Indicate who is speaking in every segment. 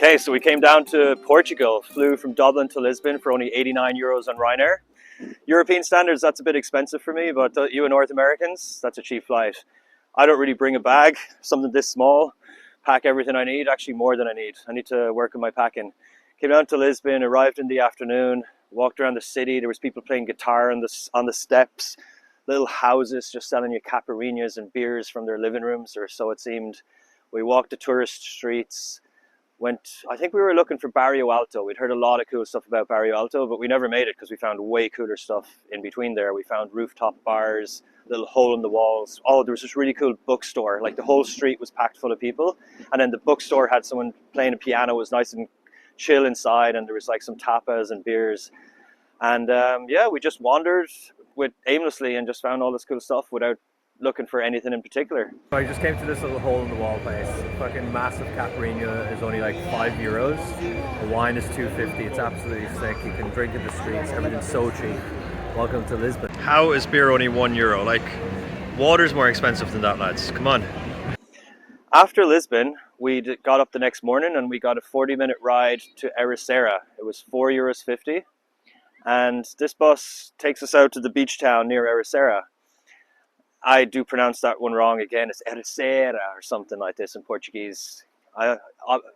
Speaker 1: Okay, so we came down to Portugal, flew from Dublin to Lisbon for only €89 on Ryanair. European standards, that's a bit expensive for me, but you and North Americans, that's a cheap flight. I don't really bring a bag, something this small, pack everything I need, actually more than I need. I need to work on my packing. Came down to Lisbon, arrived in the afternoon, walked around the city. There was people playing guitar on the steps, little houses just selling you caipirinhas and beers from their living rooms, or so it seemed. We walked the tourist streets. I think we were looking for Barrio Alto. We'd heard a lot of cool stuff about Barrio Alto, but we never made it because we found way cooler stuff in between there. We found rooftop bars, little hole in the walls. Oh, there was this really cool bookstore. Like the whole street was packed full of people. And then the bookstore had someone playing a piano. It was nice and chill inside, and there was like some tapas and beers. And yeah, we just wandered aimlessly and just found all this cool stuff without looking for anything in particular. I just came to this little hole in the wall place. Fucking massive caipirinha is only like €5. The wine is $2.50. It's absolutely sick. You can drink in the streets. Everything's so cheap. Welcome to Lisbon. How is beer only €1? Like, water's more expensive than that, lads. Come on. After Lisbon, we got up the next morning and we got a 40-minute ride to Ericeira. It was €4.50. And this bus takes us out to the beach town near Ericeira. I do pronounce that one wrong again. It's Ericeira or something like this in Portuguese.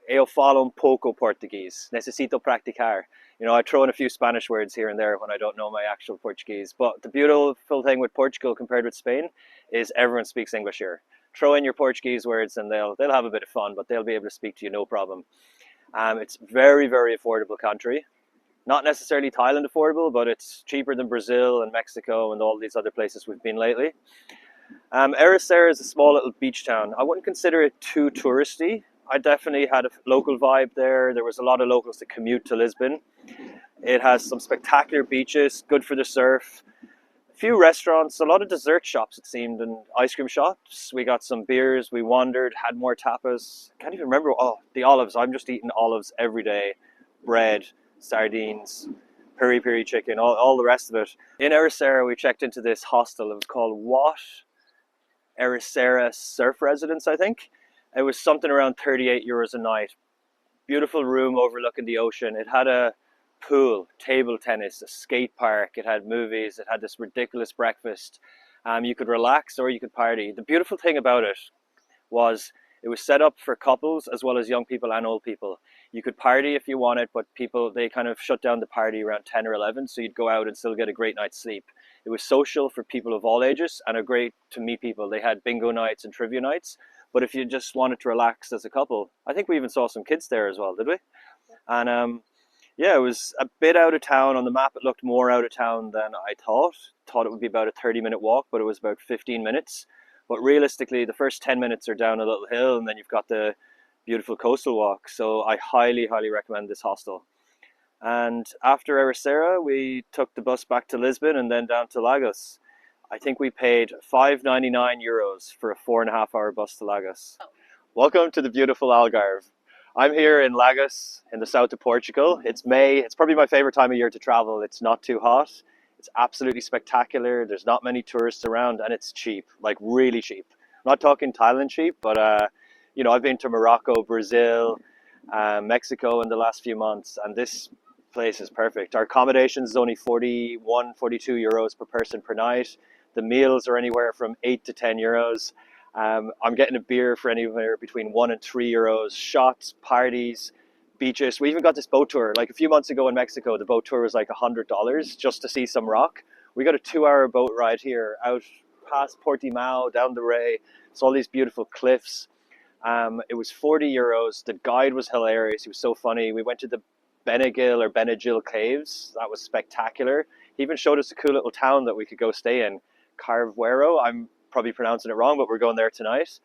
Speaker 1: Eu falo pouco Português. Necesito praticar. You know, I throw in a few Spanish words here and there when I don't know my actual Portuguese. But the beautiful thing with Portugal compared with Spain is everyone speaks English here. Throw in your Portuguese words and they'll have a bit of fun, but they'll be able to speak to you no problem. It's very, very affordable country. Not necessarily Thailand affordable, but it's cheaper than Brazil and Mexico and all these other places we've been lately. Ericeira is a small little beach town. I wouldn't consider it too touristy. I definitely had a local vibe there. There was a lot of locals that commute to Lisbon. It has some spectacular beaches, good for the surf. A few restaurants, a lot of dessert shops it seemed, and ice cream shops. We got some beers, we wandered, had more tapas. I can't even remember. Oh, the olives. I'm just eating olives every day. Bread, sardines, peri-peri chicken, all the rest of it. In Ericeira, we checked into this hostel. It was called what? Ericeira Surf Residence, I think. It was something around €38 a night. Beautiful room overlooking the ocean. It had a pool, table tennis, a skate park. It had movies. It had this ridiculous breakfast. You could relax or you could party. The beautiful thing about it was it was set up for couples as well as young people and old people. You could party if you wanted, but they kind of shut down the party around 10 or 11, so you'd go out and still get a great night's sleep. It was social for people of all ages and a great to meet people. They had bingo nights and trivia nights, but if you just wanted to relax as a couple, I think we even saw some kids there as well, did we? And yeah, it was a bit out of town. On the map, it looked more out of town than I thought. Thought it would be about a 30-minute walk, but it was about 15 minutes. But realistically, the first 10 minutes are down a little hill, and then you've got the beautiful coastal walk. So I highly, highly recommend this hostel. And after Ericeira, we took the bus back to Lisbon and then down to Lagos. I think we paid €5.99 for a 4.5-hour bus to Lagos. Oh. Welcome to the beautiful Algarve. I'm here in Lagos in the south of Portugal. It's May. It's probably my favorite time of year to travel. It's not too hot. It's absolutely spectacular. There's not many tourists around and it's cheap, like really cheap. I'm not talking Thailand cheap, but you know, I've been to Morocco, Brazil, Mexico in the last few months, and this place is perfect. Our accommodation is only €42 per person per night. The meals are anywhere from €8 to €10. I'm getting a beer for anywhere between €1 and €3. Shots, parties, beaches. We even got this boat tour. Like a few months ago in Mexico, the boat tour was like $100 just to see some rock. We got a 2-hour boat ride here out past Portimao, down the Ray. Saw these beautiful cliffs. It was €40. The guide was hilarious. He was so funny. We went to the Benagil caves. That was spectacular. He even showed us a cool little town that we could go stay in. Carvoeiro. I'm probably pronouncing it wrong, but we're going there tonight.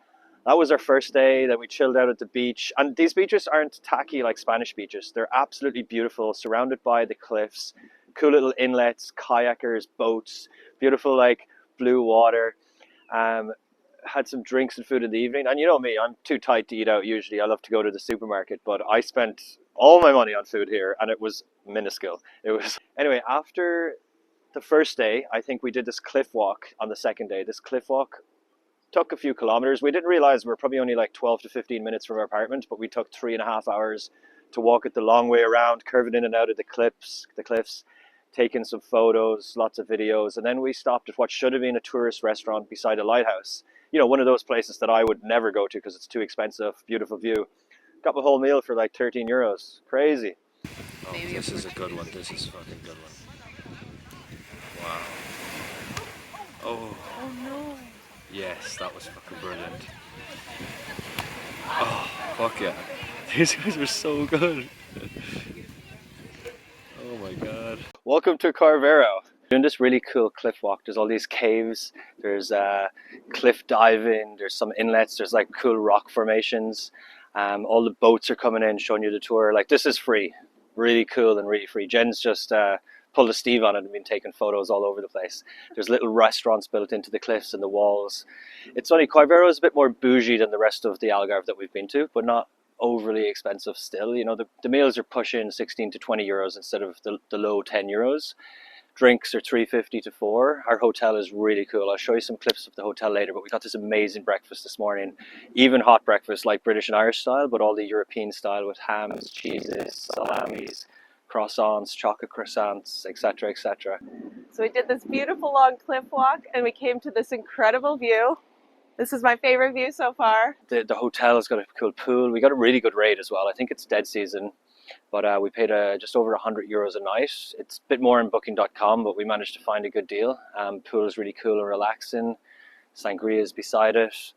Speaker 1: That was our first day. Then we chilled out at the beach. And these beaches aren't tacky like Spanish beaches. They're absolutely beautiful, surrounded by the cliffs. Cool little inlets, kayakers, boats, beautiful like blue water. Had some drinks and food in the evening. And you know me, I'm too tight to eat out usually. I love to go to the supermarket, but I spent all my money on food here and it was minuscule. Anyway, after the first day, I think we did this cliff walk on the second day. This cliff walk took a few kilometers. We didn't realize we were probably only like 12 to 15 minutes from our apartment, but we took 3.5 hours to walk it the long way around, curving in and out of the cliffs, taking some photos, lots of videos, and then we stopped at what should have been a tourist restaurant beside a lighthouse. You know, one of those places that I would never go to because it's too expensive. Beautiful view. Got the whole meal for like 13 euros. Crazy.
Speaker 2: Oh, this is a good one. This is a fucking good one. Wow. Oh.
Speaker 3: Oh no.
Speaker 2: Yes, that was fucking brilliant. Oh, fuck yeah. These guys were so good. Oh my god.
Speaker 1: Welcome to Carvoeiro. Doing this really cool cliff walk. There's all these caves. There's cliff diving. There's some inlets. There's like cool rock formations. All the boats are coming in, showing you the tour. Like, this is free. Really cool and really free. Jen's just pulled a Steve on it and been taking photos all over the place. There's little restaurants built into the cliffs and the walls. It's funny, Carvoeiro is a bit more bougie than the rest of the Algarve that we've been to, but not overly expensive still. You know, the meals are pushing 16 to 20 euros instead of the low 10 euros. Drinks are 3.50 to 4. Our hotel is really cool. I'll show you some clips of the hotel later, but we got this amazing breakfast this morning. Even hot breakfast, like British and Irish style, but all the European style with hams, cheeses, salamis, croissants, chocolate croissants, etc., etc.
Speaker 3: So we did this beautiful long cliff walk and we came to this incredible view. This is my favorite view so far.
Speaker 1: The hotel has got a cool pool. We got a really good rate as well. I think it's dead season, but we paid just over 100 euros a night. It's a bit more on booking.com, but we managed to find a good deal. Pool is really cool and relaxing. Sangria is beside it.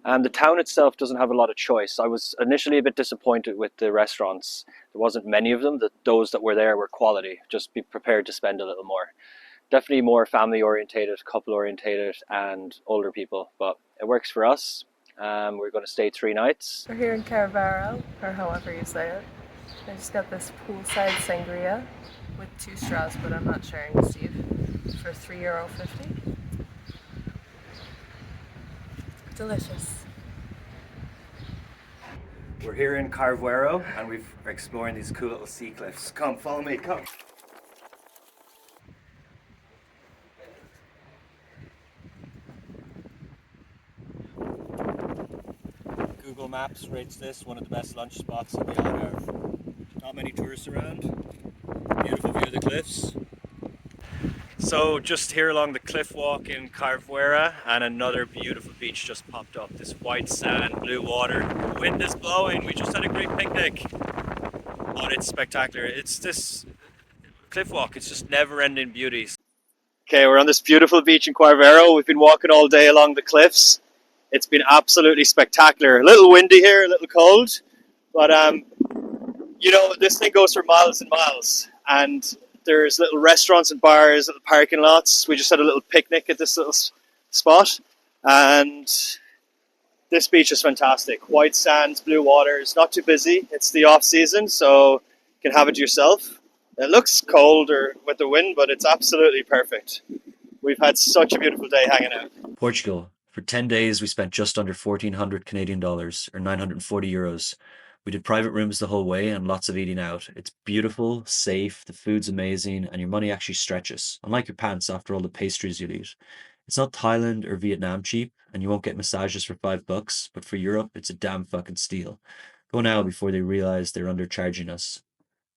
Speaker 1: The town itself doesn't have a lot of choice. I was initially a bit disappointed with the restaurants. There wasn't many of them. Those that were there were quality. Just be prepared to spend a little more. Definitely more family orientated, couple orientated, and older people, but it works for us. We're going to stay 3 nights.
Speaker 3: We're here in Carvoeiro, or however you say it. I just got this poolside sangria with 2 straws, but I'm not sharing with Steve, for €3.50. Delicious.
Speaker 1: We're here in Carvoeiro and we're exploring these cool little sea cliffs. Come, follow me, come. Google Maps rates this one of the best lunch spots in the Algarve. Not many tourists around. Beautiful view of the cliffs. So just here along the cliff walk in Carvoeiro, and another beautiful beach just popped up. This white sand, blue water. The wind is blowing. We just had a great picnic. But it's spectacular. It's this cliff walk. It's just never-ending beauty. Okay, we're on this beautiful beach in Carvoeiro. We've been walking all day along the cliffs. It's been absolutely spectacular. A little windy here, a little cold, but you know, this thing goes for miles and miles. And there's little restaurants and bars, little parking lots. We just had a little picnic at this little spot, and this beach is fantastic. White sands, blue water. It's not too busy. It's the off season, so you can have it to yourself. It looks cold or with the wind, but it's absolutely perfect. We've had such a beautiful day hanging out.
Speaker 4: Portugal. For 10 days, we spent just under 1,400 Canadian dollars, or 940 euros. We did private rooms the whole way and lots of eating out. It's beautiful, safe, the food's amazing, and your money actually stretches, unlike your pants after all the pastries you'll eat. It's not Thailand or Vietnam cheap, and you won't get massages for $5, but for Europe, it's a damn fucking steal. Go now before they realize they're undercharging us.